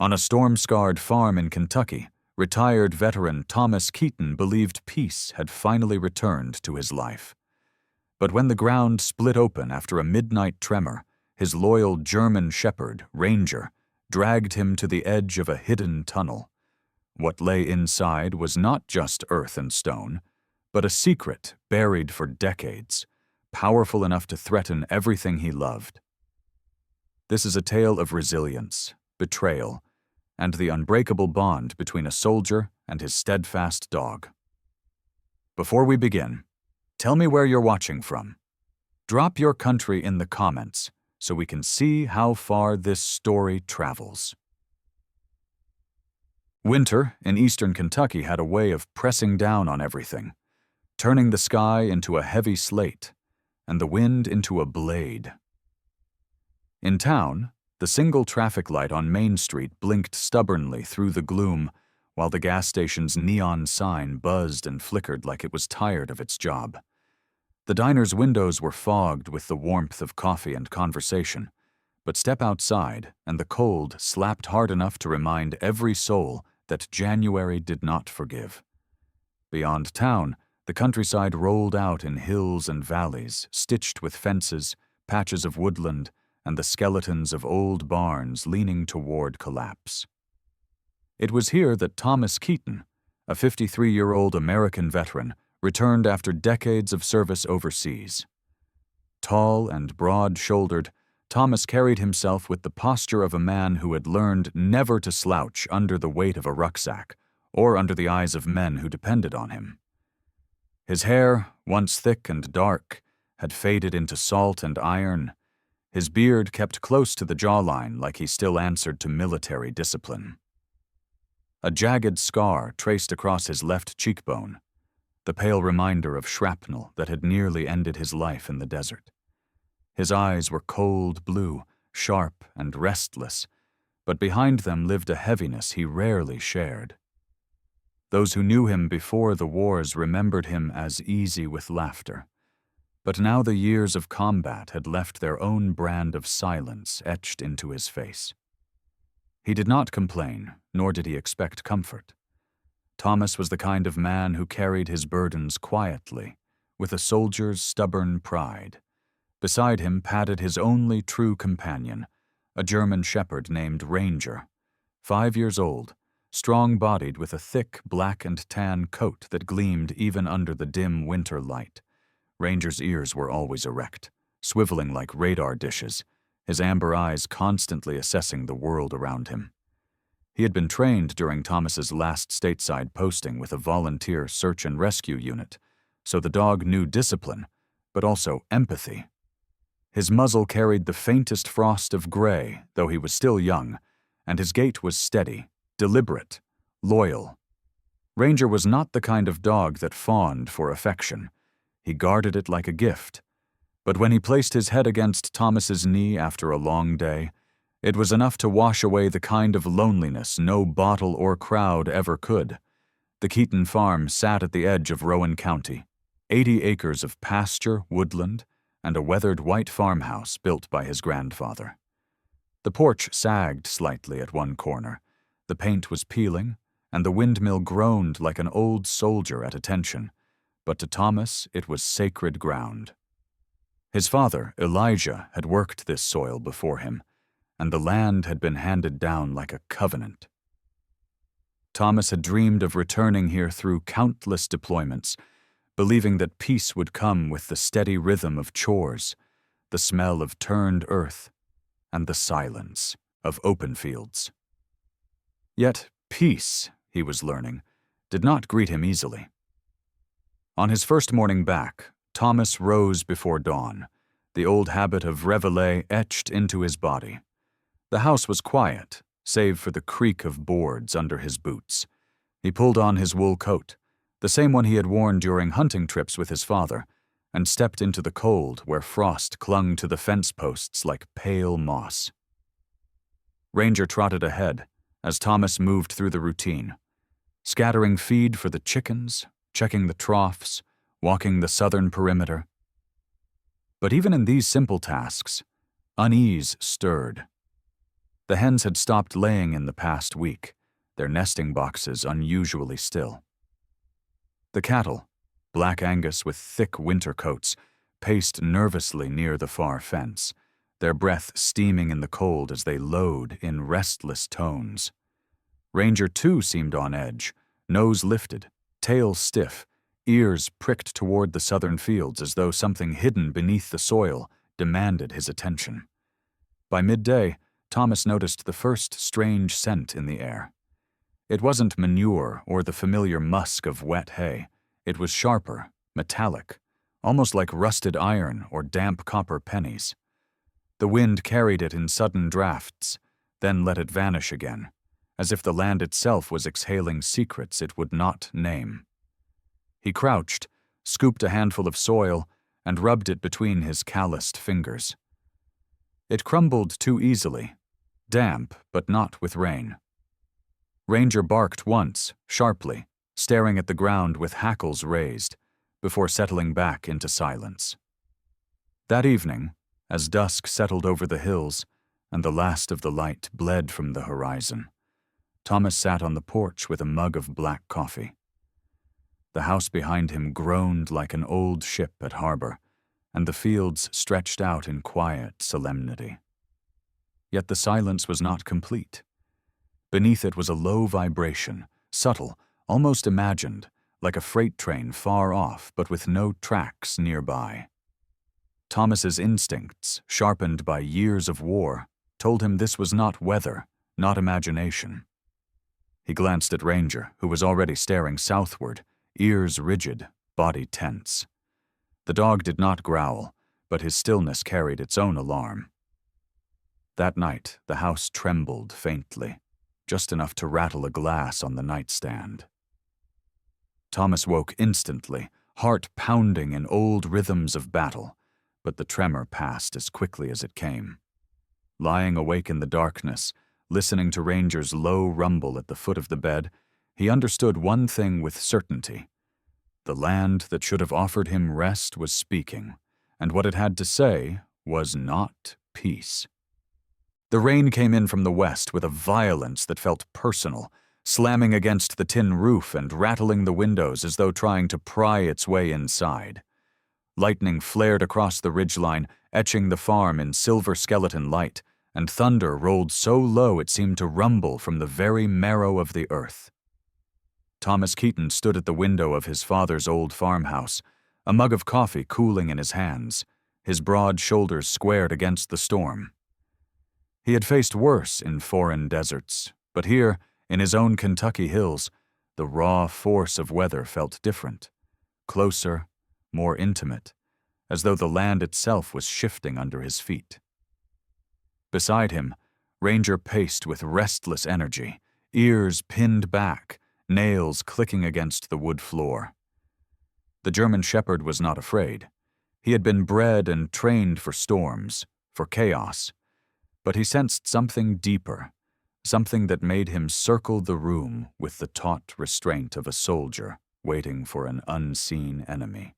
On a storm-scarred farm in Kentucky, retired veteran Thomas Keaton believed peace had finally returned to his life. But when the ground split open after a midnight tremor, his loyal German shepherd, Ranger, dragged him to the edge of a hidden tunnel. What lay inside was not just earth and stone, but a secret buried for decades, powerful enough to threaten everything he loved. This is a tale of resilience, betrayal, and the unbreakable bond between a soldier and his steadfast dog. Before we begin, tell me where you're watching from. Drop your country in the comments so we can see how far this story travels. Winter in eastern Kentucky had a way of pressing down on everything, turning the sky into a heavy slate and the wind into a blade. In town, the single traffic light on Main Street blinked stubbornly through the gloom, while the gas station's neon sign buzzed and flickered like it was tired of its job. The diner's windows were fogged with the warmth of coffee and conversation, but step outside and the cold slapped hard enough to remind every soul that January did not forgive. Beyond town, the countryside rolled out in hills and valleys, stitched with fences, patches of woodland, and the skeletons of old barns leaning toward collapse. It was here that Thomas Keaton, a 53-year-old American veteran, returned after decades of service overseas. Tall and broad-shouldered, Thomas carried himself with the posture of a man who had learned never to slouch under the weight of a rucksack or under the eyes of men who depended on him. His hair, once thick and dark, had faded into salt and iron. His beard kept close to the jawline like he still answered to military discipline. A jagged scar traced across his left cheekbone, the pale reminder of shrapnel that had nearly ended his life in the desert. His eyes were cold blue, sharp and restless, but behind them lived a heaviness he rarely shared. Those who knew him before the wars remembered him as easy with laughter. But now the years of combat had left their own brand of silence etched into his face. He did not complain, nor did he expect comfort. Thomas was the kind of man who carried his burdens quietly, with a soldier's stubborn pride. Beside him padded his only true companion, a German shepherd named Ranger, 5 years old, strong-bodied with a thick black and tan coat that gleamed even under the dim winter light. Ranger's ears were always erect, swiveling like radar dishes, his amber eyes constantly assessing the world around him. He had been trained during Thomas's last stateside posting with a volunteer search and rescue unit, so the dog knew discipline, but also empathy. His muzzle carried the faintest frost of gray, though he was still young, and his gait was steady, deliberate, loyal. Ranger was not the kind of dog that fawned for affection. He guarded it like a gift. But when he placed his head against Thomas's knee after a long day, it was enough to wash away the kind of loneliness no bottle or crowd ever could. The Keaton farm sat at the edge of Rowan County, 80 acres of pasture, woodland, and a weathered white farmhouse built by his grandfather. The porch sagged slightly at one corner, the paint was peeling, and the windmill groaned like an old soldier at attention, but to Thomas it was sacred ground. His father, Elijah, had worked this soil before him, and the land had been handed down like a covenant. Thomas had dreamed of returning here through countless deployments, believing that peace would come with the steady rhythm of chores, the smell of turned earth, and the silence of open fields. Yet peace, he was learning, did not greet him easily. On his first morning back, Thomas rose before dawn, the old habit of reveille etched into his body. The house was quiet, save for the creak of boards under his boots. He pulled on his wool coat, the same one he had worn during hunting trips with his father, and stepped into the cold where frost clung to the fence posts like pale moss. Ranger trotted ahead as Thomas moved through the routine, scattering feed for the chickens, checking the troughs, walking the southern perimeter. But even in these simple tasks, unease stirred. The hens had stopped laying in the past week, their nesting boxes unusually still. The cattle, Black Angus with thick winter coats, paced nervously near the far fence, their breath steaming in the cold as they lowed in restless tones. Ranger too seemed on edge, nose lifted, tail stiff, ears pricked toward the southern fields as though something hidden beneath the soil demanded his attention. By midday, Thomas noticed the first strange scent in the air. It wasn't manure or the familiar musk of wet hay. It was sharper, metallic, almost like rusted iron or damp copper pennies. The wind carried it in sudden drafts, then let it vanish again, as if the land itself was exhaling secrets it would not name. He crouched, scooped a handful of soil, and rubbed it between his calloused fingers. It crumbled too easily, damp but not with rain. Ranger barked once, sharply, staring at the ground with hackles raised, before settling back into silence. That evening, as dusk settled over the hills and the last of the light bled from the horizon, Thomas sat on the porch with a mug of black coffee. The house behind him groaned like an old ship at harbor, and the fields stretched out in quiet solemnity. Yet the silence was not complete. Beneath it was a low vibration, subtle, almost imagined, like a freight train far off but with no tracks nearby. Thomas's instincts, sharpened by years of war, told him this was not weather, not imagination. He glanced at Ranger, who was already staring southward, ears rigid, body tense. The dog did not growl, but his stillness carried its own alarm. That night, the house trembled faintly, just enough to rattle a glass on the nightstand. Thomas woke instantly, heart pounding in old rhythms of battle, but the tremor passed as quickly as it came. Lying awake in the darkness, listening to Ranger's low rumble at the foot of the bed, he understood one thing with certainty. The land that should have offered him rest was speaking, and what it had to say was not peace. The rain came in from the west with a violence that felt personal, slamming against the tin roof and rattling the windows as though trying to pry its way inside. Lightning flared across the ridgeline, etching the farm in silver skeleton light, and thunder rolled so low it seemed to rumble from the very marrow of the earth. Thomas Keaton stood at the window of his father's old farmhouse, a mug of coffee cooling in his hands, his broad shoulders squared against the storm. He had faced worse in foreign deserts, but here, in his own Kentucky hills, the raw force of weather felt different, closer, more intimate, as though the land itself was shifting under his feet. Beside him, Ranger paced with restless energy, ears pinned back, nails clicking against the wood floor. The German shepherd was not afraid. He had been bred and trained for storms, for chaos, but he sensed something deeper, something that made him circle the room with the taut restraint of a soldier waiting for an unseen enemy.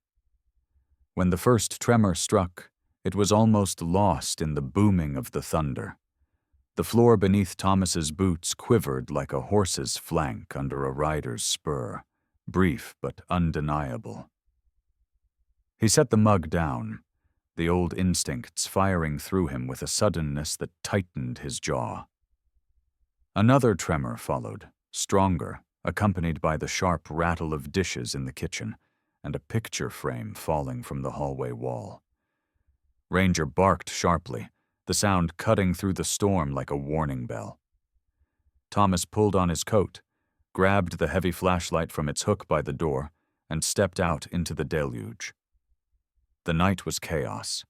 When the first tremor struck, it was almost lost in the booming of the thunder. The floor beneath Thomas's boots quivered like a horse's flank under a rider's spur, brief but undeniable. He set the mug down, the old instincts firing through him with a suddenness that tightened his jaw. Another tremor followed, stronger, accompanied by the sharp rattle of dishes in the kitchen and a picture frame falling from the hallway wall. Ranger barked sharply, the sound cutting through the storm like a warning bell. Thomas pulled on his coat, grabbed the heavy flashlight from its hook by the door, and stepped out into the deluge. The night was chaos,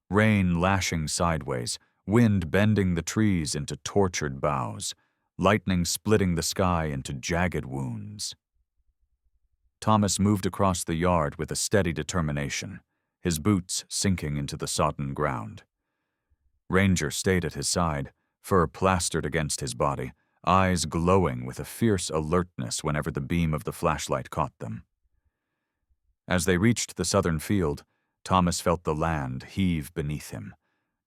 rain lashing sideways, wind bending the trees into tortured boughs, lightning splitting the sky into jagged wounds. Thomas moved across the yard with a steady determination, his boots sinking into the sodden ground. Ranger stayed at his side, fur plastered against his body, eyes glowing with a fierce alertness whenever the beam of the flashlight caught them. As they reached the southern field, Thomas felt the land heave beneath him,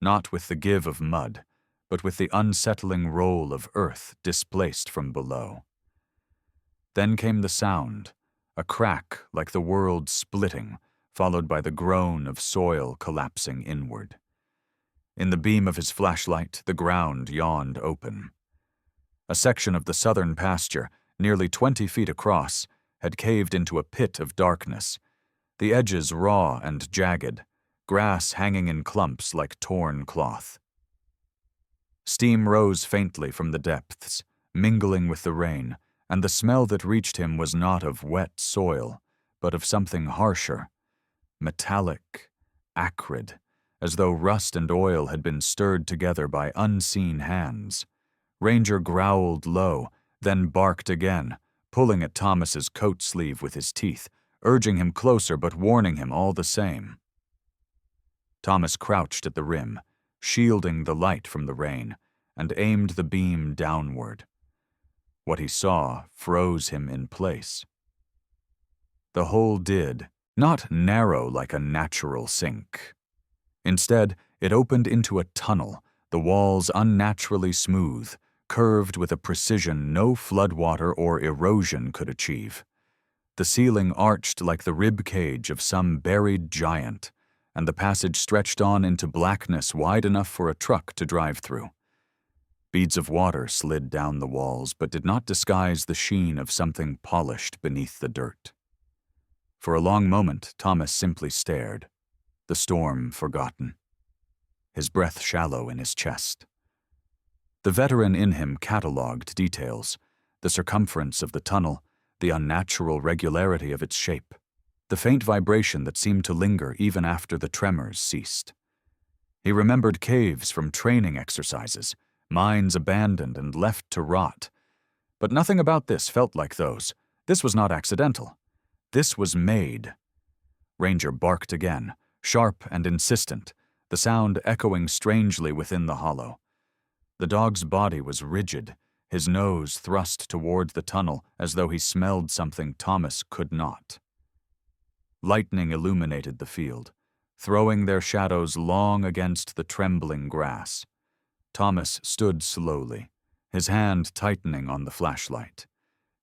not with the give of mud, but with the unsettling roll of earth displaced from below. Then came the sound, a crack like the world splitting, followed by the groan of soil collapsing inward. In the beam of his flashlight, the ground yawned open. A section of the southern pasture, nearly 20 feet across, had caved into a pit of darkness, the edges raw and jagged, grass hanging in clumps like torn cloth. Steam rose faintly from the depths, mingling with the rain, and the smell that reached him was not of wet soil, but of something harsher, metallic, acrid, as though rust and oil had been stirred together by unseen hands. Ranger growled low, then barked again, pulling at Thomas's coat sleeve with his teeth, urging him closer but warning him all the same. Thomas crouched at the rim, shielding the light from the rain, and aimed the beam downward. What he saw froze him in place. The hole did not narrow like a natural sink. Instead, it opened into a tunnel, the walls unnaturally smooth, curved with a precision no floodwater or erosion could achieve. The ceiling arched like the rib cage of some buried giant, and the passage stretched on into blackness wide enough for a truck to drive through. Beads of water slid down the walls, but did not disguise the sheen of something polished beneath the dirt. For a long moment, Thomas simply stared, the storm forgotten, his breath shallow in his chest. The veteran in him catalogued details, the circumference of the tunnel, the unnatural regularity of its shape, the faint vibration that seemed to linger even after the tremors ceased. He remembered caves from training exercises, mines abandoned and left to rot. But nothing about this felt like those. This was not accidental. This was made. Ranger barked again, sharp and insistent, the sound echoing strangely within the hollow. The dog's body was rigid, his nose thrust toward the tunnel as though he smelled something Thomas could not. Lightning illuminated the field, throwing their shadows long against the trembling grass. Thomas stood slowly, his hand tightening on the flashlight.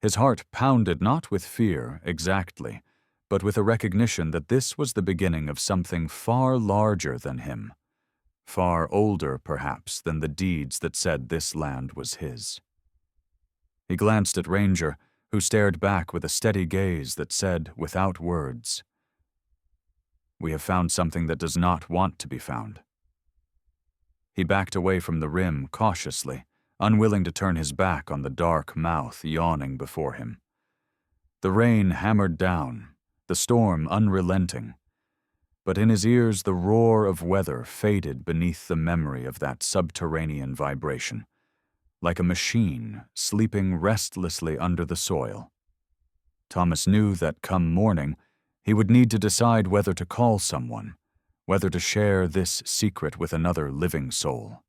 His heart pounded not with fear, exactly, but with a recognition that this was the beginning of something far larger than him, far older, perhaps, than the deeds that said this land was his. He glanced at Ranger, who stared back with a steady gaze that said, without words, "We have found something that does not want to be found." He backed away from the rim cautiously, unwilling to turn his back on the dark mouth yawning before him. The rain hammered down, the storm unrelenting, but in his ears the roar of weather faded beneath the memory of that subterranean vibration, like a machine sleeping restlessly under the soil. Thomas knew that come morning he would need to decide whether to call someone, whether to share this secret with another living soul.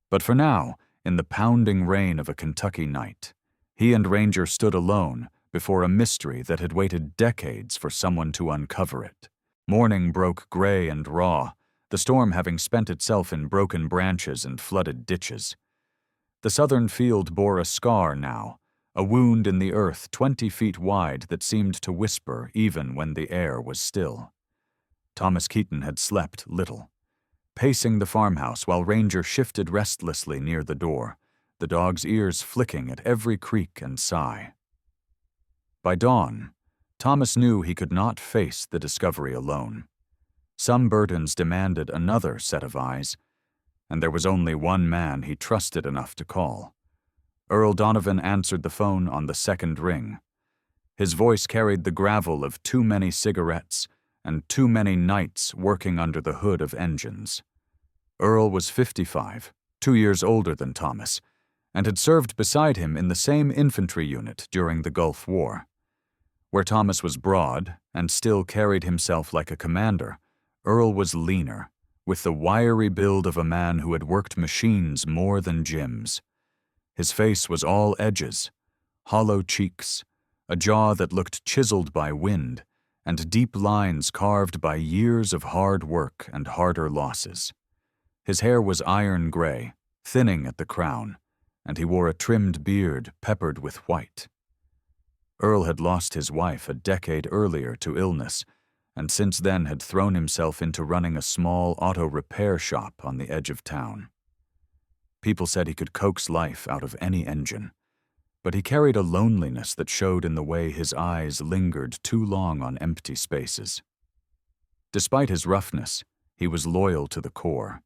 But for now, in the pounding rain of a Kentucky night, he and Ranger stood alone before a mystery that had waited decades for someone to uncover it. Morning broke gray and raw, the storm having spent itself in broken branches and flooded ditches. The southern field bore a scar now, a wound in the earth 20 feet wide that seemed to whisper even when the air was still. Thomas Keaton had slept little. Pacing the farmhouse while Ranger shifted restlessly near the door, the dog's ears flicking at every creak and sigh. By dawn, Thomas knew he could not face the discovery alone. Some burdens demanded another set of eyes, and there was only one man he trusted enough to call. Earl Donovan answered the phone on the second ring. His voice carried the gravel of too many cigarettes and too many nights working under the hood of engines. Earl was 55, 2 years older than Thomas, and had served beside him in the same infantry unit during the Gulf War. Where Thomas was broad and still carried himself like a commander, Earl was leaner, with the wiry build of a man who had worked machines more than gyms. His face was all edges, hollow cheeks, a jaw that looked chiseled by wind, and deep lines carved by years of hard work and harder losses. His hair was iron gray, thinning at the crown, and he wore a trimmed beard peppered with white. Earl had lost his wife a decade earlier to illness, and since then had thrown himself into running a small auto repair shop on the edge of town. People said he could coax life out of any engine, but he carried a loneliness that showed in the way his eyes lingered too long on empty spaces. Despite his roughness, he was loyal to the core,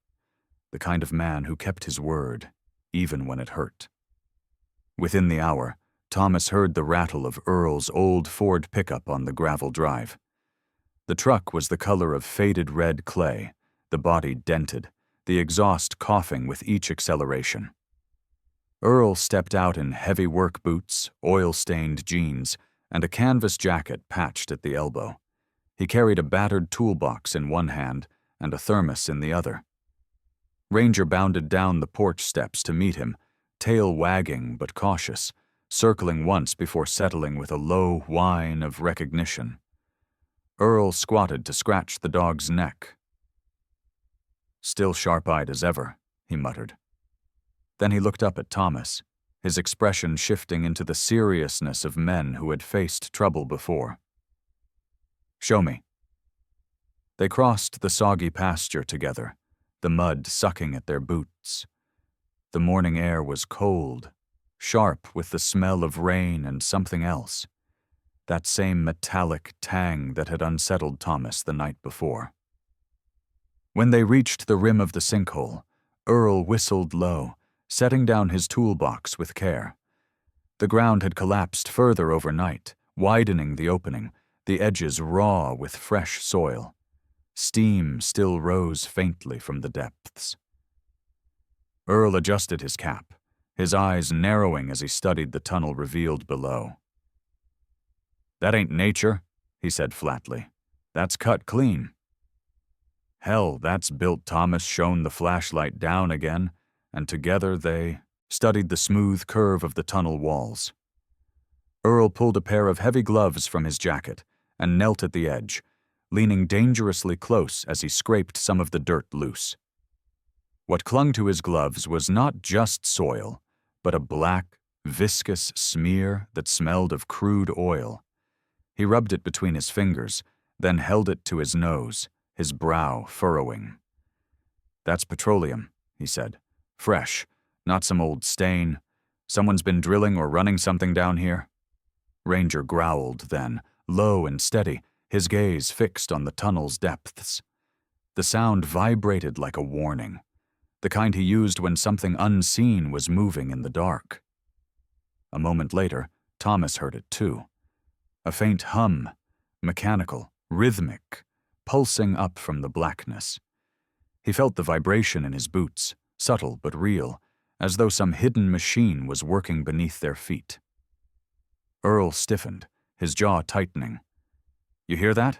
the kind of man who kept his word, even when it hurt. Within the hour, Thomas heard the rattle of Earl's old Ford pickup on the gravel drive. The truck was the color of faded red clay, the body dented, the exhaust coughing with each acceleration. Earl stepped out in heavy work boots, oil-stained jeans, and a canvas jacket patched at the elbow. He carried a battered toolbox in one hand and a thermos in the other. Ranger bounded down the porch steps to meet him, tail wagging but cautious, circling once before settling with a low whine of recognition. Earl squatted to scratch the dog's neck. "Still sharp-eyed as ever," he muttered. Then he looked up at Thomas, his expression shifting into the seriousness of men who had faced trouble before. "Show me." They crossed the soggy pasture together, the mud sucking at their boots. The morning air was cold, sharp with the smell of rain and something else, that same metallic tang that had unsettled Thomas the night before. When they reached the rim of the sinkhole, Earl whistled low, setting down his toolbox with care. The ground had collapsed further overnight, widening the opening, the edges raw with fresh soil. Steam still rose faintly from the depths. Earl adjusted his cap, his eyes narrowing as he studied the tunnel revealed below. "That ain't nature," he said flatly. "That's cut clean." "Hell, that's built." Thomas shone the flashlight down again, and together they studied the smooth curve of the tunnel walls. Earl pulled a pair of heavy gloves from his jacket and knelt at the edge, leaning dangerously close as he scraped some of the dirt loose. What clung to his gloves was not just soil, but a black, viscous smear that smelled of crude oil. He rubbed it between his fingers, then held it to his nose, his brow furrowing. "That's petroleum," he said. "Fresh, not some old stain. Someone's been drilling or running something down here." Ranger growled then, low and steady, his gaze fixed on the tunnel's depths. The sound vibrated like a warning, the kind he used when something unseen was moving in the dark. A moment later, Thomas heard it too. A faint hum, mechanical, rhythmic, pulsing up from the blackness. He felt the vibration in his boots, subtle but real, as though some hidden machine was working beneath their feet. Earl stiffened, his jaw tightening. "You hear that?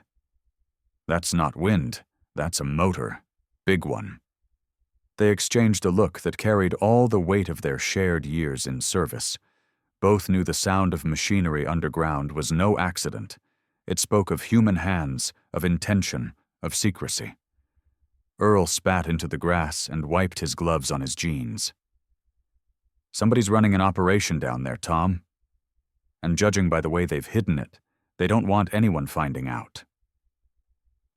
That's not wind, that's a motor. Big one." They exchanged a look that carried all the weight of their shared years in service. Both knew the sound of machinery underground was no accident. It spoke of human hands, of intention, of secrecy. Earl spat into the grass and wiped his gloves on his jeans. "Somebody's running an operation down there, Tom. And judging by the way they've hidden it, they don't want anyone finding out."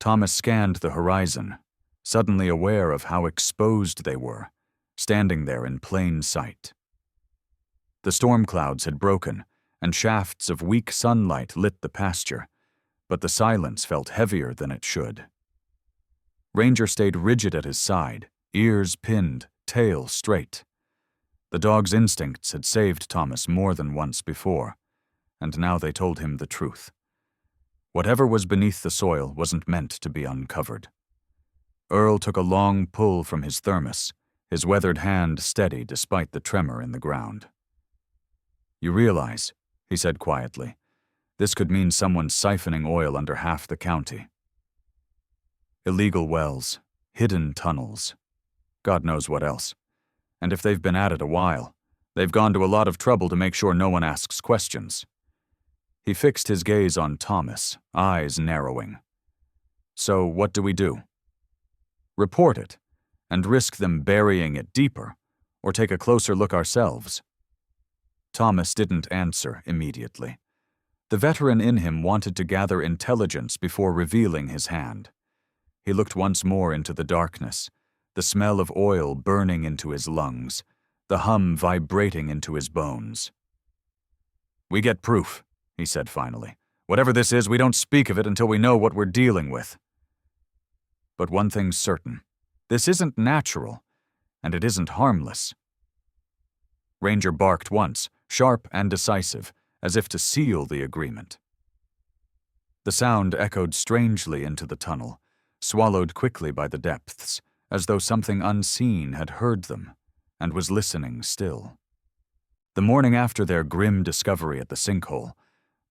Thomas scanned the horizon, suddenly aware of how exposed they were, standing there in plain sight. The storm clouds had broken, and shafts of weak sunlight lit the pasture, but the silence felt heavier than it should. Ranger stayed rigid at his side, ears pinned, tail straight. The dog's instincts had saved Thomas more than once before, and now they told him the truth. Whatever was beneath the soil wasn't meant to be uncovered. Earl took a long pull from his thermos, his weathered hand steady despite the tremor in the ground. "You realize," he said quietly, "this could mean someone siphoning oil under half the county. Illegal wells, hidden tunnels, God knows what else. And if they've been at it a while, they've gone to a lot of trouble to make sure no one asks questions." He fixed his gaze on Thomas, eyes narrowing. "So what do we do?" "Report it. and risk them burying it deeper, or take a closer look ourselves? Thomas didn't answer immediately. The veteran in him wanted to gather intelligence before revealing his hand. He looked once more into the darkness, the smell of oil burning into his lungs, the hum vibrating into his bones. "We get proof," he said finally. "Whatever this is, we don't speak of it until we know what we're dealing with. But one thing's certain. This isn't natural, and it isn't harmless." Ranger barked once, sharp and decisive, as if to seal the agreement. The sound echoed strangely into the tunnel, swallowed quickly by the depths, as though something unseen had heard them and was listening still. The morning after their grim discovery at the sinkhole,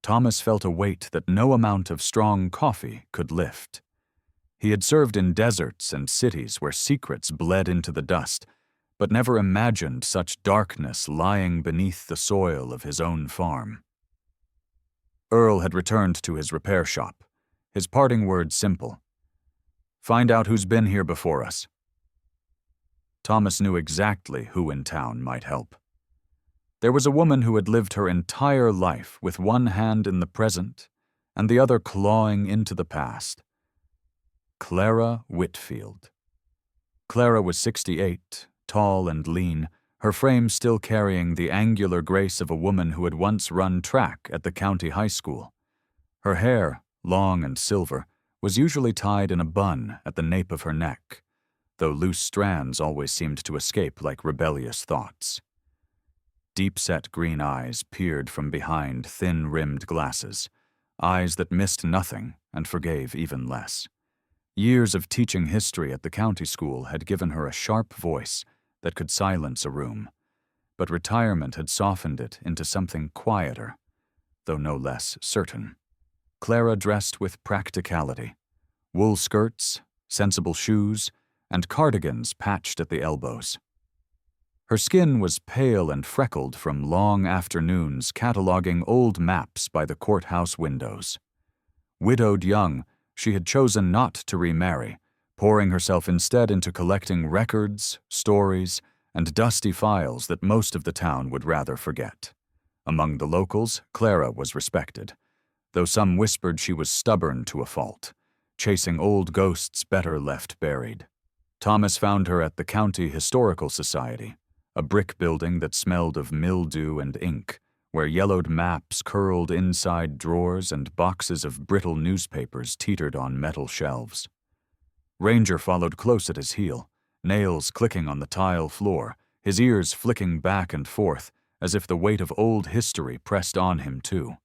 Thomas felt a weight that no amount of strong coffee could lift. He had served in deserts and cities where secrets bled into the dust, but never imagined such darkness lying beneath the soil of his own farm. Earl had returned to his repair shop, his parting words simple. "Find out who's been here before us." Thomas knew exactly who in town might help. There was a woman who had lived her entire life with one hand in the present and the other clawing into the past. Clara Whitfield. Clara was 68, tall and lean, her frame still carrying the angular grace of a woman who had once run track at the county high school. Her hair, long and silver, was usually tied in a bun at the nape of her neck, though loose strands always seemed to escape like rebellious thoughts. Deep-set green eyes peered from behind thin-rimmed glasses, eyes that missed nothing and forgave even less. Years of teaching history at the county school had given her a sharp voice that could silence a room, but retirement had softened it into something quieter, though no less certain. Clara dressed with practicality, wool skirts, sensible shoes, and cardigans patched at the elbows. Her skin was pale and freckled from long afternoons cataloging old maps by the courthouse windows. Widowed young, she had chosen not to remarry, pouring herself instead into collecting records, stories, and dusty files that most of the town would rather forget. Among the locals, Clara was respected, though some whispered she was stubborn to a fault, chasing old ghosts better left buried. Thomas found her at the County Historical Society, a brick building that smelled of mildew and ink, where yellowed maps curled inside drawers and boxes of brittle newspapers teetered on metal shelves. Ranger followed close at his heel, nails clicking on the tile floor, his ears flicking back and forth, as if the weight of old history pressed on him too.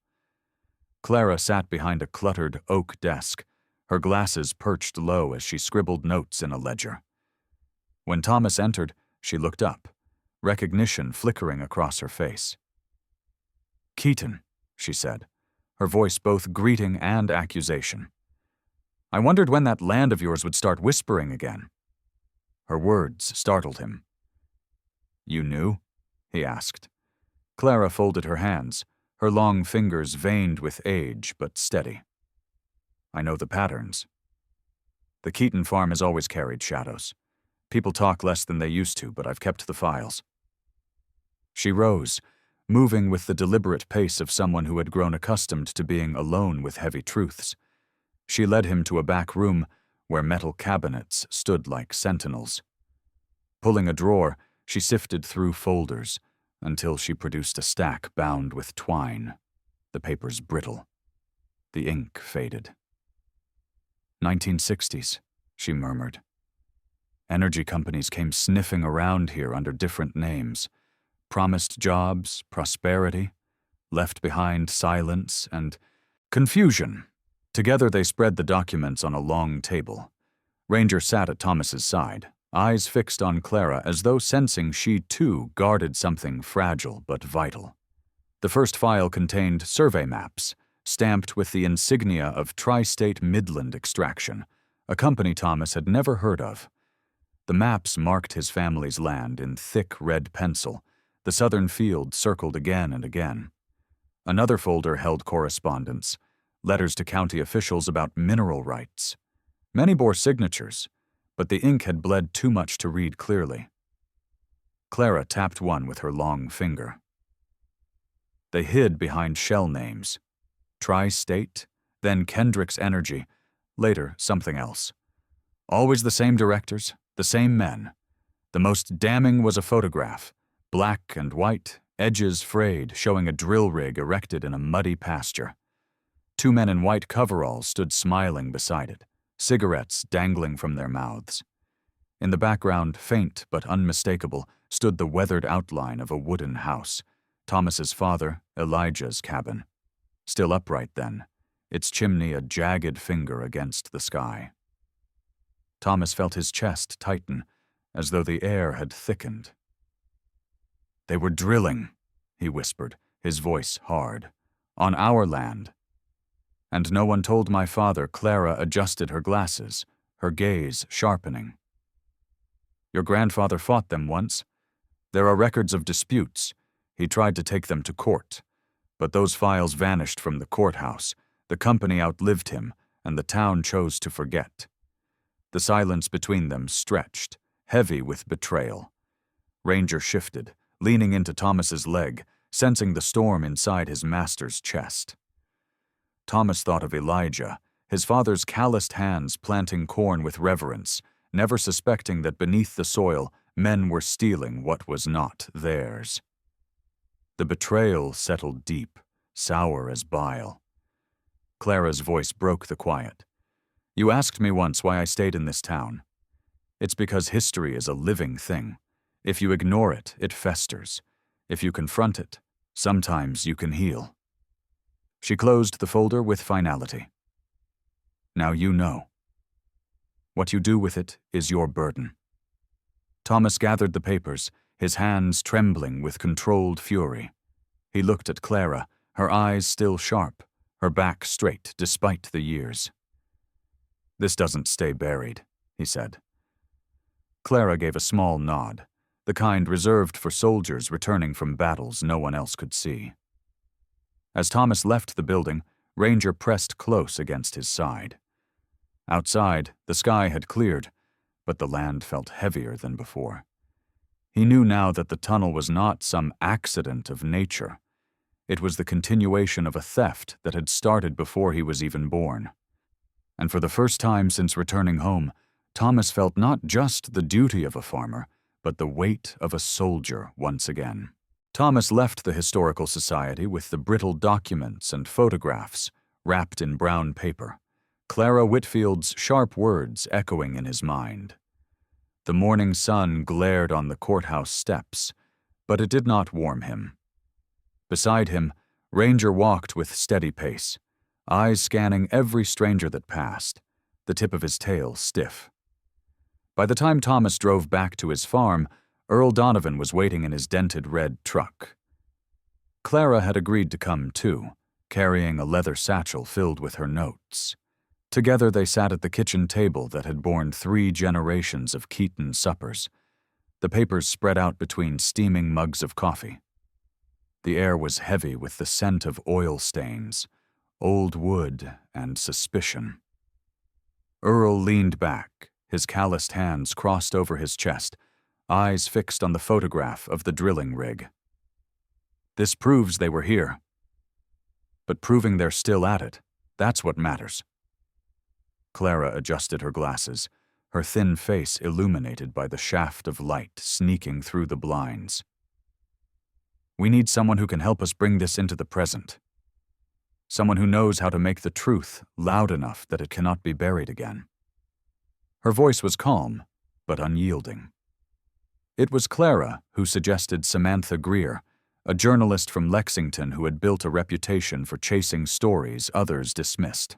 Clara sat behind a cluttered oak desk, her glasses perched low as she scribbled notes in a ledger. When Thomas entered, she looked up, recognition flickering across her face. "Keaton," she said, her voice both greeting and accusation. "I wondered when that land of yours would start whispering again." Her words startled him. "You knew?" he asked. Clara folded her hands, her long fingers veined with age but steady. "I know the patterns. The Keaton farm has always carried shadows. People talk less than they used to, but I've kept the files." She rose, moving with the deliberate pace of someone who had grown accustomed to being alone with heavy truths. She led him to a back room where metal cabinets stood like sentinels. Pulling a drawer, she sifted through folders until she produced a stack bound with twine, the papers brittle. The ink faded. "1960s, she murmured. Energy companies came sniffing around here under different names. Promised jobs, prosperity, left behind silence, and confusion. Together they spread the documents on a long table. Ranger sat at Thomas's side, eyes fixed on Clara as though sensing she too guarded something fragile but vital. The first file contained survey maps, stamped with the insignia of Tri-State Midland Extraction, a company Thomas had never heard of. The maps marked his family's land in thick red pencil, the southern field circled again and again. Another folder held correspondence, letters to county officials about mineral rights. Many bore signatures, but the ink had bled too much to read clearly. Clara tapped one with her long finger. They hid behind shell names. Tri-State, then Kendrick's Energy, later something else. Always the same directors, the same men. The most damning was a photograph, black and white, edges frayed, showing a drill rig erected in a muddy pasture. Two men in white coveralls stood smiling beside it, cigarettes dangling from their mouths. In the background, faint but unmistakable, stood the weathered outline of a wooden house, Thomas's father, Elijah's cabin. Still upright then, its chimney a jagged finger against the sky. Thomas felt his chest tighten, as though the air had thickened. "They were drilling," he whispered, his voice hard, "on our land." And no one told my father. Clara adjusted her glasses, her gaze sharpening. "Your grandfather fought them once. There are records of disputes. He tried to take them to court. But those files vanished from the courthouse. The company outlived him, and the town chose to forget." The silence between them stretched, heavy with betrayal. Ranger shifted, leaning into Thomas's leg, sensing the storm inside his master's chest. Thomas thought of Elijah, his father's calloused hands planting corn with reverence, never suspecting that beneath the soil men were stealing what was not theirs. The betrayal settled deep, sour as bile. Clara's voice broke the quiet. "You asked me once why I stayed in this town. It's because history is a living thing. If you ignore it, it festers. If you confront it, sometimes you can heal." She closed the folder with finality. "Now you know. What you do with it is your burden." Thomas gathered the papers, his hands trembling with controlled fury. He looked at Clara, her eyes still sharp, her back straight despite the years. "This doesn't stay buried," he said. Clara gave a small nod, the kind reserved for soldiers returning from battles no one else could see. As Thomas left the building, Ranger pressed close against his side. Outside, the sky had cleared, but the land felt heavier than before. He knew now that the tunnel was not some accident of nature. It was the continuation of a theft that had started before he was even born. And for the first time since returning home, Thomas felt not just the duty of a farmer, but the weight of a soldier once again. Thomas left the Historical Society with the brittle documents and photographs wrapped in brown paper, Clara Whitfield's sharp words echoing in his mind. The morning sun glared on the courthouse steps, but it did not warm him. Beside him, Ranger walked with steady pace, eyes scanning every stranger that passed, the tip of his tail stiff. By the time Thomas drove back to his farm, Earl Donovan was waiting in his dented red truck. Clara had agreed to come too, carrying a leather satchel filled with her notes. Together they sat at the kitchen table that had borne 3 generations of Keaton suppers, the papers spread out between steaming mugs of coffee. The air was heavy with the scent of oil stains, old wood, and suspicion. Earl leaned back, his calloused hands crossed over his chest, eyes fixed on the photograph of the drilling rig. "This proves they were here. But proving they're still at it, that's what matters." Clara adjusted her glasses, her thin face illuminated by the shaft of light sneaking through the blinds. "We need someone who can help us bring this into the present. Someone who knows how to make the truth loud enough that it cannot be buried again." Her voice was calm, but unyielding. It was Clara who suggested Samantha Greer, a journalist from Lexington who had built a reputation for chasing stories others dismissed.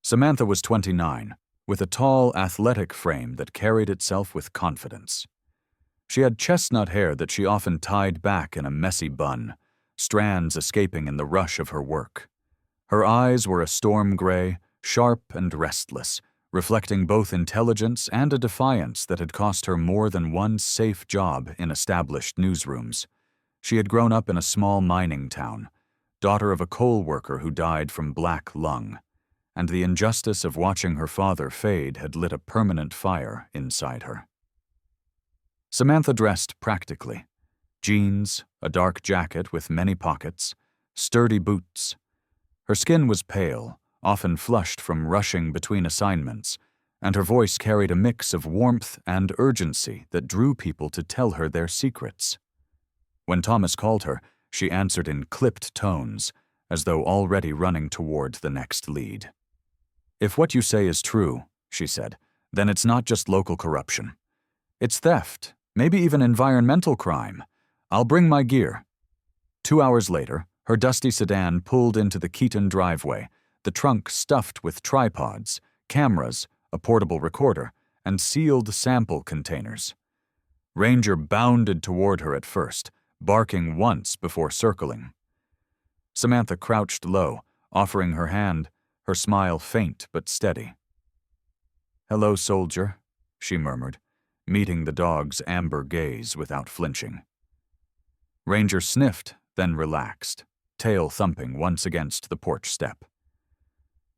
Samantha was 29, with a tall, athletic frame that carried itself with confidence. She had chestnut hair that she often tied back in a messy bun, strands escaping in the rush of her work. Her eyes were a storm gray, sharp and restless, reflecting both intelligence and a defiance that had cost her more than one safe job in established newsrooms. She had grown up in a small mining town, daughter of a coal worker who died from black lung, and the injustice of watching her father fade had lit a permanent fire inside her. Samantha dressed practically. Jeans, a dark jacket with many pockets, sturdy boots. Her skin was pale, often flushed from rushing between assignments, and her voice carried a mix of warmth and urgency that drew people to tell her their secrets. When Thomas called her, she answered in clipped tones, as though already running toward the next lead. "If what you say is true," she said, "then it's not just local corruption. It's theft, maybe even environmental crime. I'll bring my gear." 2 hours later, her dusty sedan pulled into the Keaton driveway, the trunk stuffed with tripods, cameras, a portable recorder, and sealed sample containers. Ranger bounded toward her at first, barking once before circling. Samantha crouched low, offering her hand, her smile faint but steady. "Hello, soldier," she murmured, meeting the dog's amber gaze without flinching. Ranger sniffed, then relaxed, tail thumping once against the porch step.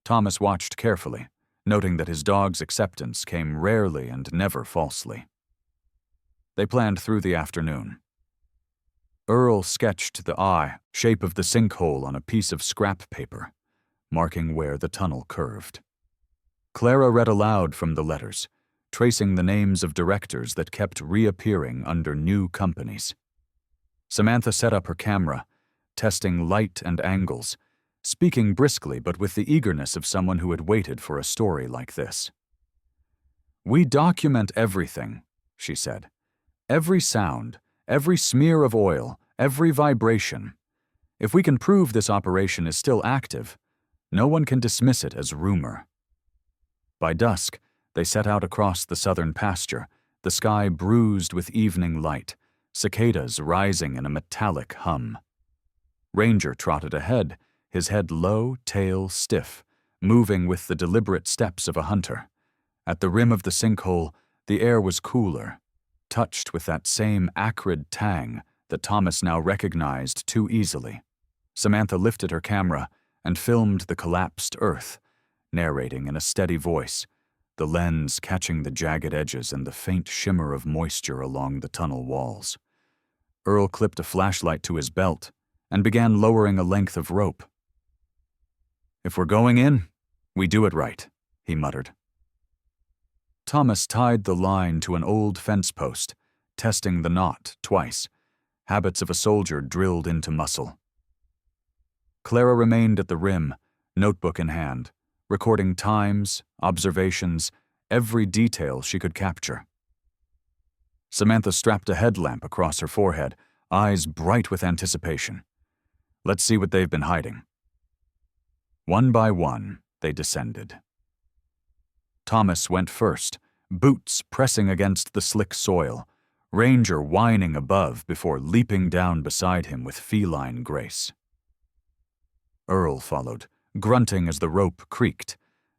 Thomas watched carefully, noting that his dog's acceptance came rarely and never falsely. They planned through the afternoon. Earl sketched the shape of the sinkhole on a piece of scrap paper, marking where the tunnel curved. Clara read aloud from the letters, tracing the names of directors that kept reappearing under new companies. Samantha set up her camera, testing light and angles, speaking briskly but with the eagerness of someone who had waited for a story like this. "We document everything," she said. "Every sound, every smear of oil, every vibration. If we can prove this operation is still active, no one can dismiss it as rumor." By dusk, they set out across the southern pasture, the sky bruised with evening light, cicadas rising in a metallic hum. Ranger trotted ahead, his head low, tail stiff, moving with the deliberate steps of a hunter. At the rim of the sinkhole, the air was cooler, touched with that same acrid tang that Thomas now recognized too easily. Samantha lifted her camera and filmed the collapsed earth, narrating in a steady voice, the lens catching the jagged edges and the faint shimmer of moisture along the tunnel walls. Earl clipped a flashlight to his belt and began lowering a length of rope. "If we're going in, we do it right," he muttered. Thomas tied the line to an old fence post, testing the knot twice, habits of a soldier drilled into muscle. Clara remained at the rim, notebook in hand, recording times, observations, every detail she could capture. Samantha strapped a headlamp across her forehead, eyes bright with anticipation. "Let's see what they've been hiding." One by one, they descended. Thomas went first, boots pressing against the slick soil, Ranger whining above before leaping down beside him with feline grace. Earl followed, grunting as the rope creaked,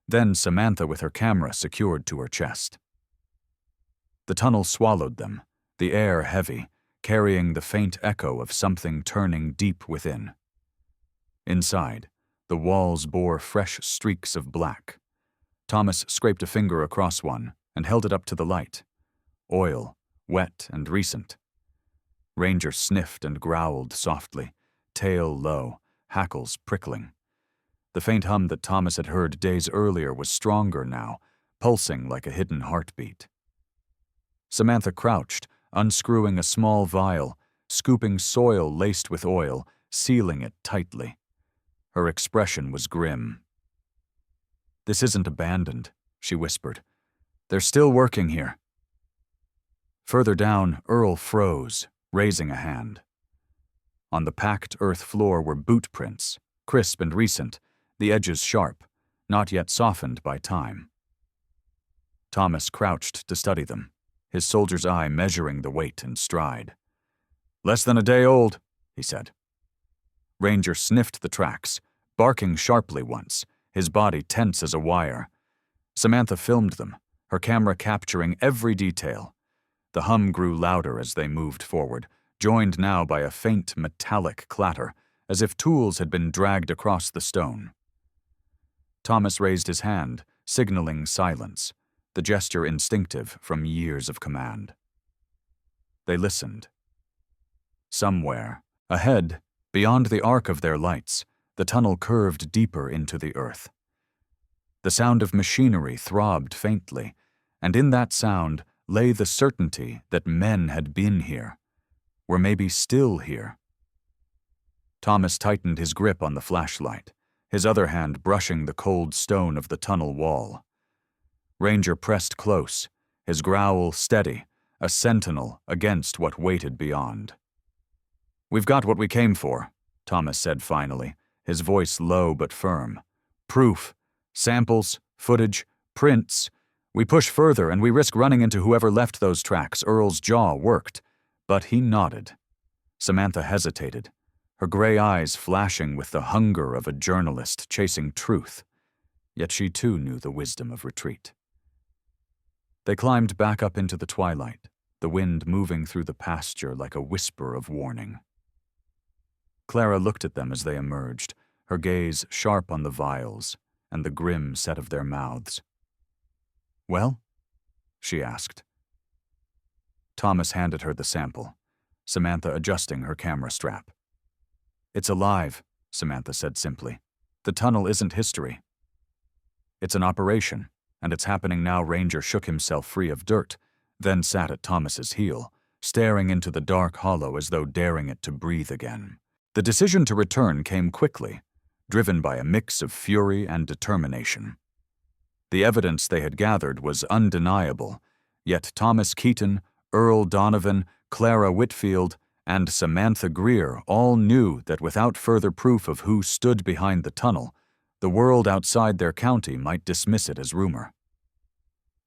then Samantha with her camera secured to her chest. The tunnel swallowed them, the air heavy, carrying the faint echo of something turning deep within. Inside, the walls bore fresh streaks of black. Thomas scraped a finger across one and held it up to the light. Oil, wet and recent. Ranger sniffed and growled softly, tail low, hackles prickling. The faint hum that Thomas had heard days earlier was stronger now, pulsing like a hidden heartbeat. Samantha crouched, unscrewing a small vial, scooping soil laced with oil, sealing it tightly. Her expression was grim. "This isn't abandoned," she whispered. "They're still working here." Further down, Earl froze, raising a hand. On the packed earth floor were boot prints, crisp and recent, the edges sharp, not yet softened by time. Thomas crouched to study them, his soldier's eye measuring the weight and stride. "Less than a day old," he said. Ranger sniffed the tracks, barking sharply once, his body tense as a wire. Samantha filmed them, her camera capturing every detail. The hum grew louder as they moved forward, joined now by a faint metallic clatter, as if tools had been dragged across the stone. Thomas raised his hand, signaling silence, the gesture instinctive from years of command. They listened. Somewhere, ahead, beyond the arc of their lights, the tunnel curved deeper into the earth. The sound of machinery throbbed faintly, and in that sound lay the certainty that men had been here, were maybe still here. Thomas tightened his grip on the flashlight, his other hand brushing the cold stone of the tunnel wall. Ranger pressed close, his growl steady, a sentinel against what waited beyond. "We've got what we came for," Thomas said finally, his voice low but firm. "Proof, samples, footage, prints. We push further and we risk running into whoever left those tracks." Earl's jaw worked, but he nodded. Samantha hesitated, her gray eyes flashing with the hunger of a journalist chasing truth. Yet she too knew the wisdom of retreat. They climbed back up into the twilight, the wind moving through the pasture like a whisper of warning. Clara looked at them as they emerged, her gaze sharp on the vials and the grim set of their mouths. "Well?" she asked. Thomas handed her the sample, Samantha adjusting her camera strap. "It's alive," Samantha said simply. "The tunnel isn't history. It's an operation, and it's happening now." Ranger shook himself free of dirt, then sat at Thomas's heel, staring into the dark hollow as though daring it to breathe again. The decision to return came quickly, driven by a mix of fury and determination. The evidence they had gathered was undeniable, yet Thomas Keaton, Earl Donovan, Clara Whitfield, and Samantha Greer all knew that without further proof of who stood behind the tunnel, the world outside their county might dismiss it as rumor.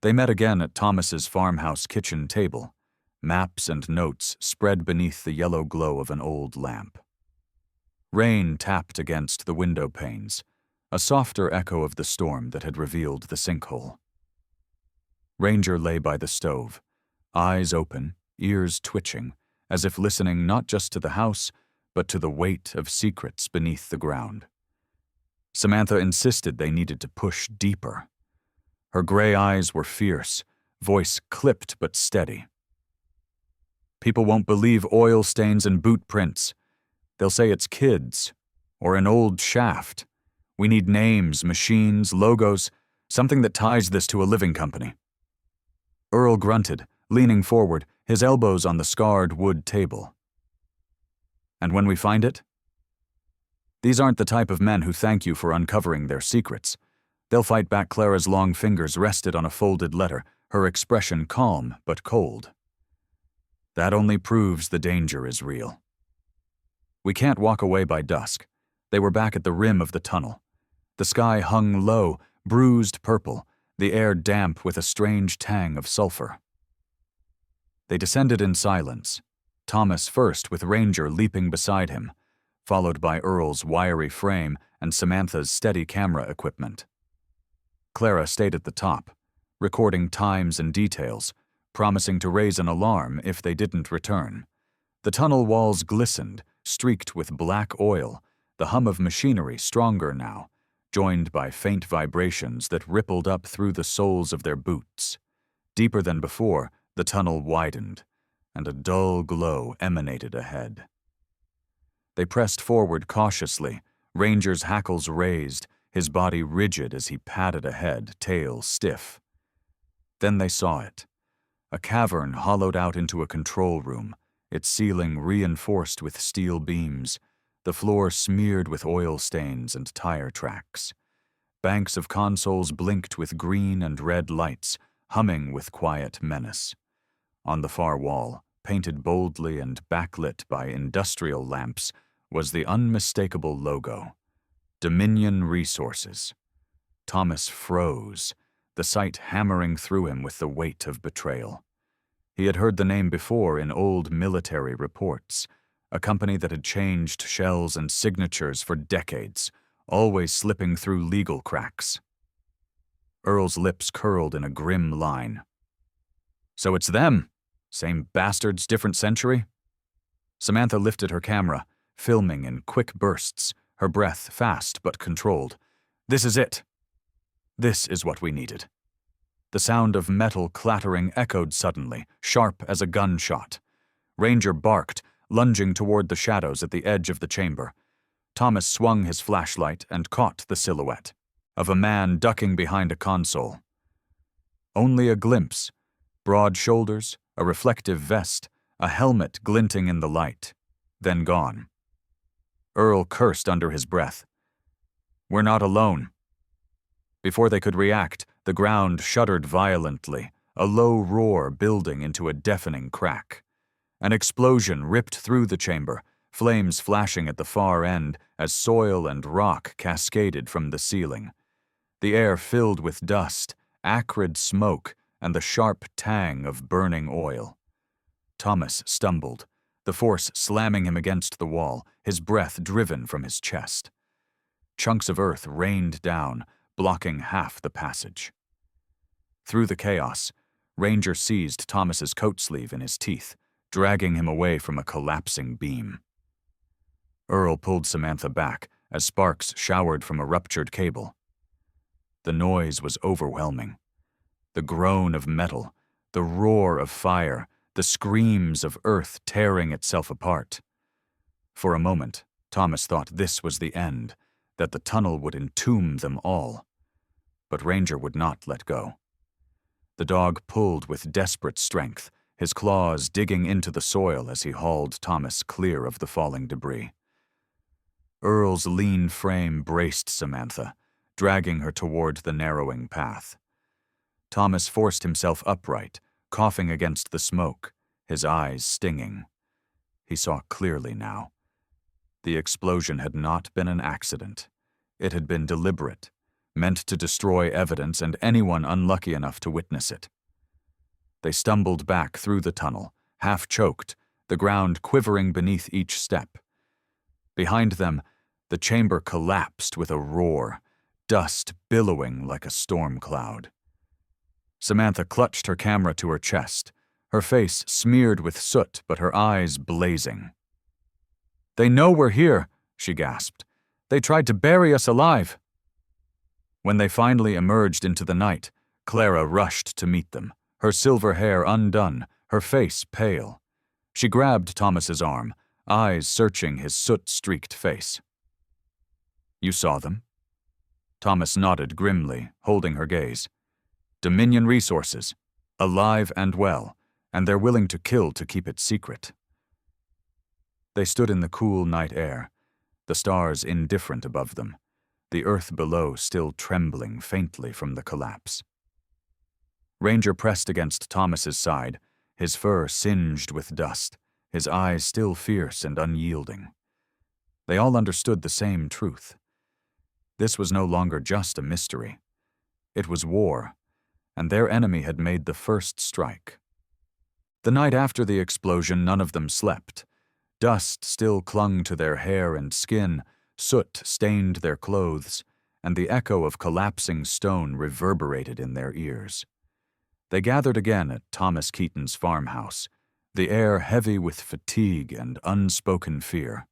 They met again at Thomas's farmhouse kitchen table, maps and notes spread beneath the yellow glow of an old lamp. Rain tapped against the window panes, a softer echo of the storm that had revealed the sinkhole. Ranger lay by the stove, eyes open, ears twitching, as if listening not just to the house, but to the weight of secrets beneath the ground. Samantha insisted they needed to push deeper. Her gray eyes were fierce, voice clipped but steady. "People won't believe oil stains and boot prints. They'll say it's kids, or an old shaft. We need names, machines, logos, something that ties this to a living company." Earl grunted, leaning forward, his elbows on the scarred wood table. "And when we find it?" "These aren't the type of men who thank you for uncovering their secrets. They'll fight back." Clara's long fingers rested on a folded letter, her expression calm but cold. "That only proves the danger is real. We can't walk away by dusk." They were back at the rim of the tunnel. The sky hung low, bruised purple, the air damp with a strange tang of sulfur. They descended in silence, Thomas first with Ranger leaping beside him, followed by Earl's wiry frame and Samantha's steady camera equipment. Clara stayed at the top, recording times and details, promising to raise an alarm if they didn't return. The tunnel walls glistened, streaked with black oil, the hum of machinery stronger now, joined by faint vibrations that rippled up through the soles of their boots. Deeper than before, the tunnel widened, and a dull glow emanated ahead. They pressed forward cautiously, Ranger's hackles raised, his body rigid as he padded ahead, tail stiff. Then they saw it. A cavern hollowed out into a control room, its ceiling reinforced with steel beams, the floor smeared with oil stains and tire tracks. Banks of consoles blinked with green and red lights, humming with quiet menace. On the far wall, painted boldly and backlit by industrial lamps, was the unmistakable logo: Dominion Resources. Thomas froze, the sight hammering through him with the weight of betrayal. He had heard the name before in old military reports, a company that had changed shells and signatures for decades, always slipping through legal cracks. Earl's lips curled in a grim line. "So it's them? Same bastards, different century?" Samantha lifted her camera, filming in quick bursts, her breath fast but controlled. "This is it. This is what we needed. The sound of metal clattering echoed suddenly, sharp as a gunshot. Ranger barked, lunging toward the shadows at the edge of the chamber. Thomas swung his flashlight and caught the silhouette of a man ducking behind a console. Only a glimpse, broad shoulders, a reflective vest, a helmet glinting in the light, then gone. Earl cursed under his breath. "We're not alone." Before they could react, the ground shuddered violently, a low roar building into a deafening crack. An explosion ripped through the chamber, flames flashing at the far end as soil and rock cascaded from the ceiling. The air filled with dust, acrid smoke, and the sharp tang of burning oil. Thomas stumbled, the force slamming him against the wall, his breath driven from his chest. Chunks of earth rained down, blocking half the passage. Through the chaos, Ranger seized Thomas's coat sleeve in his teeth, dragging him away from a collapsing beam. Earl pulled Samantha back as sparks showered from a ruptured cable. The noise was overwhelming. The groan of metal, the roar of fire, the screams of earth tearing itself apart. For a moment, Thomas thought this was the end, that the tunnel would entomb them all. But Ranger would not let go. The dog pulled with desperate strength, his claws digging into the soil as he hauled Thomas clear of the falling debris. Earl's lean frame braced Samantha, dragging her toward the narrowing path. Thomas forced himself upright, coughing against the smoke, his eyes stinging. He saw clearly now. The explosion had not been an accident. It had been deliberate, meant to destroy evidence and anyone unlucky enough to witness it. They stumbled back through the tunnel, half choked, the ground quivering beneath each step. Behind them, the chamber collapsed with a roar, dust billowing like a storm cloud. Samantha clutched her camera to her chest, her face smeared with soot but her eyes blazing. "They know we're here," she gasped. "They tried to bury us alive." When they finally emerged into the night, Clara rushed to meet them, her silver hair undone, her face pale. She grabbed Thomas's arm, eyes searching his soot-streaked face. "You saw them?" Thomas nodded grimly, holding her gaze. "Dominion resources, alive and well, and they're willing to kill to keep it secret." They stood in the cool night air, the stars indifferent above them, the earth below still trembling faintly from the collapse. Ranger pressed against Thomas's side, his fur singed with dust, his eyes still fierce and unyielding. They all understood the same truth. This was no longer just a mystery. It was war, and their enemy had made the first strike. The night after the explosion, none of them slept. Dust still clung to their hair and skin, soot stained their clothes, and the echo of collapsing stone reverberated in their ears. They gathered again at Thomas Keaton's farmhouse, the air heavy with fatigue and unspoken fear.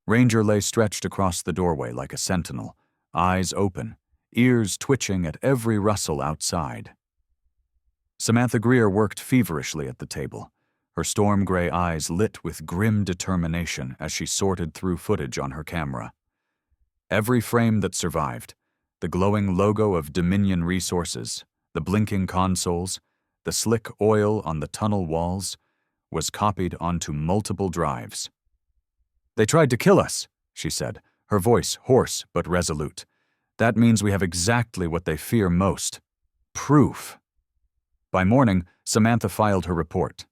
Ranger lay stretched across the doorway like a sentinel, eyes open, ears twitching at every rustle outside. Samantha Greer worked feverishly at the table, her storm-gray eyes lit with grim determination as she sorted through footage on her camera. Every frame that survived, the glowing logo of Dominion Resources, the blinking consoles, the slick oil on the tunnel walls, was copied onto multiple drives. "They tried to kill us," she said, her voice hoarse but resolute. "That means we have exactly what they fear most. Proof." By morning, Samantha filed her report.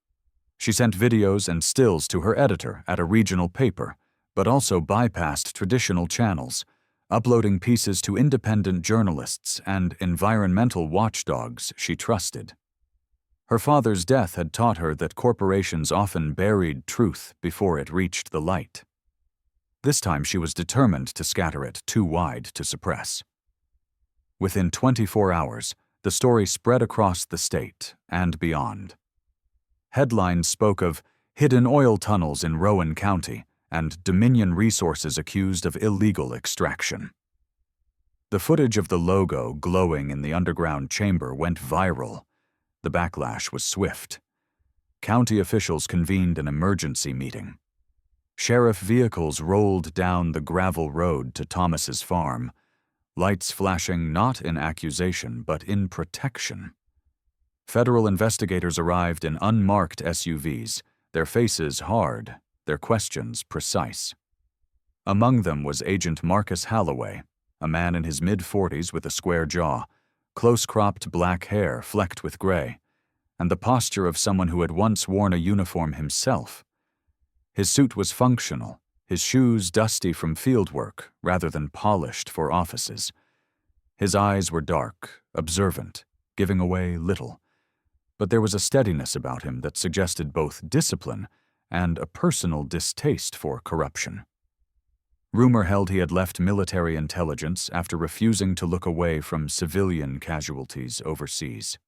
She sent videos and stills to her editor at a regional paper, but also bypassed traditional channels, uploading pieces to independent journalists and environmental watchdogs she trusted. Her father's death had taught her that corporations often buried truth before it reached the light. This time she was determined to scatter it too wide to suppress. Within 24 hours, the story spread across the state and beyond. Headlines spoke of hidden oil tunnels in Rowan County and Dominion Resources accused of illegal extraction. The footage of the logo glowing in the underground chamber went viral. The backlash was swift. County officials convened an emergency meeting. Sheriff vehicles rolled down the gravel road to Thomas's farm, lights flashing not in accusation but in protection. Federal investigators arrived in unmarked SUVs, their faces hard, their questions precise. Among them was Agent Marcus Holloway, a man in his mid-40s with a square jaw, close-cropped black hair flecked with gray, and the posture of someone who had once worn a uniform himself. His suit was functional, his shoes dusty from fieldwork rather than polished for offices. His eyes were dark, observant, giving away little. But there was a steadiness about him that suggested both discipline and a personal distaste for corruption. Rumor held he had left military intelligence after refusing to look away from civilian casualties overseas.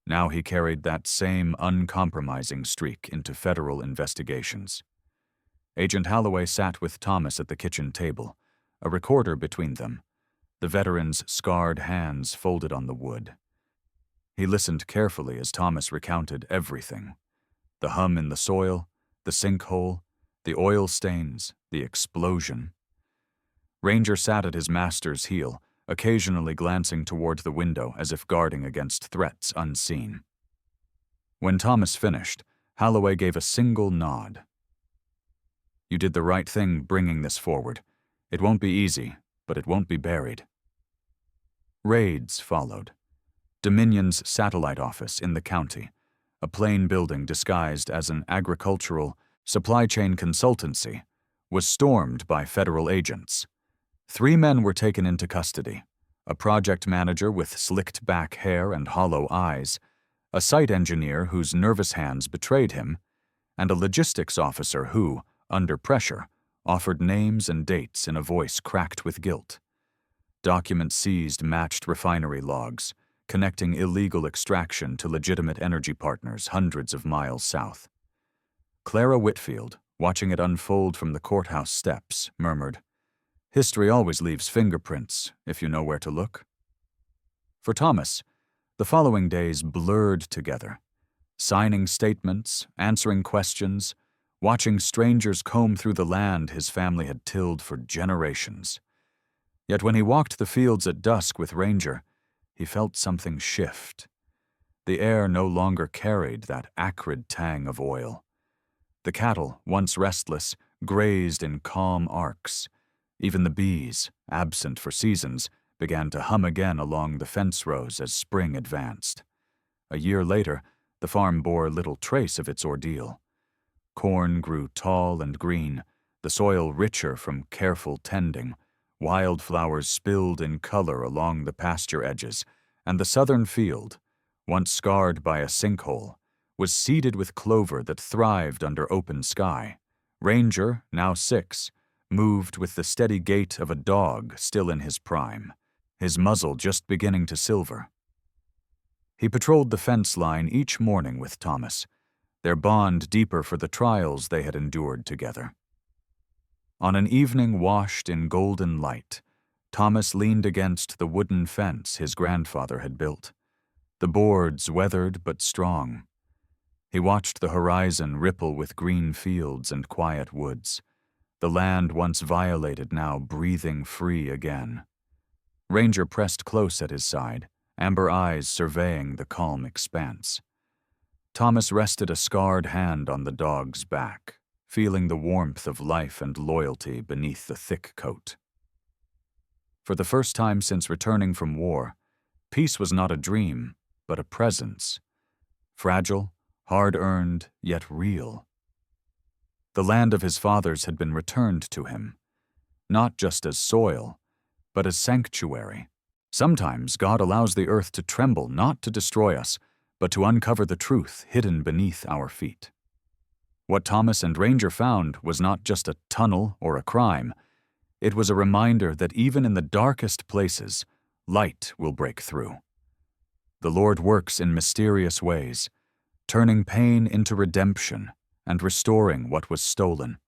Now he carried that same uncompromising streak into federal investigations. Agent Holloway sat with Thomas at the kitchen table, a recorder between them, the veteran's scarred hands folded on the wood. He listened carefully as Thomas recounted everything: the hum in the soil, the sinkhole, the oil stains, the explosion. Ranger sat at his master's heel, occasionally glancing toward the window as if guarding against threats unseen. When Thomas finished, Holloway gave a single nod. "You did the right thing bringing this forward. It won't be easy, but it won't be buried." Raids followed. Dominion's satellite office in the county, a plain building disguised as an agricultural supply chain consultancy, was stormed by federal agents. 3 men were taken into custody: a project manager with slicked-back hair and hollow eyes, a site engineer whose nervous hands betrayed him, and a logistics officer who, under pressure, offered names and dates in a voice cracked with guilt. Documents seized matched refinery logs, connecting illegal extraction to legitimate energy partners hundreds of miles south. Clara Whitfield, watching it unfold from the courthouse steps, murmured, "History always leaves fingerprints, if you know where to look." For Thomas, the following days blurred together, signing statements, answering questions, watching strangers comb through the land his family had tilled for generations. Yet when he walked the fields at dusk with Ranger, he felt something shift. The air no longer carried that acrid tang of oil. The cattle, once restless, grazed in calm arcs. Even the bees, absent for seasons, began to hum again along the fence rows as spring advanced. A year later, the farm bore little trace of its ordeal. Corn grew tall and green, the soil richer from careful tending. Wildflowers spilled in color along the pasture edges, and the southern field, once scarred by a sinkhole, was seeded with clover that thrived under open sky. Ranger, now 6, moved with the steady gait of a dog still in his prime, his muzzle just beginning to silver. He patrolled the fence line each morning with Thomas, their bond deeper for the trials they had endured together. On an evening washed in golden light, Thomas leaned against the wooden fence his grandfather had built, the boards weathered but strong. He watched the horizon ripple with green fields and quiet woods, the land once violated now breathing free again. Ranger pressed close at his side, amber eyes surveying the calm expanse. Thomas rested a scarred hand on the dog's back, feeling the warmth of life and loyalty beneath the thick coat. For the first time since returning from war, peace was not a dream, but a presence. Fragile, hard-earned, yet real. The land of his fathers had been returned to him, not just as soil, but as sanctuary. Sometimes God allows the earth to tremble not to destroy us, but to uncover the truth hidden beneath our feet. What Thomas and Ranger found was not just a tunnel or a crime. It was a reminder that even in the darkest places, light will break through. The Lord works in mysterious ways, turning pain into redemption and restoring what was stolen.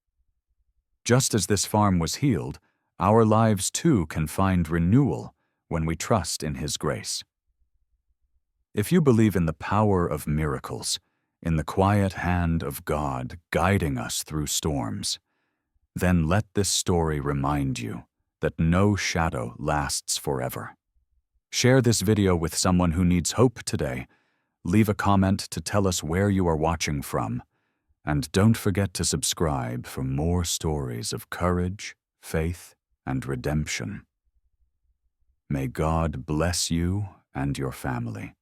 Just as this farm was healed, our lives too can find renewal when we trust in His grace. If you believe in the power of miracles, in the quiet hand of God guiding us through storms, then let this story remind you that no shadow lasts forever. Share this video with someone who needs hope today. Leave a comment to tell us where you are watching from. And don't forget to subscribe for more stories of courage, faith, and redemption. May God bless you and your family,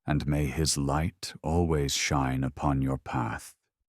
and may His light always shine upon your path.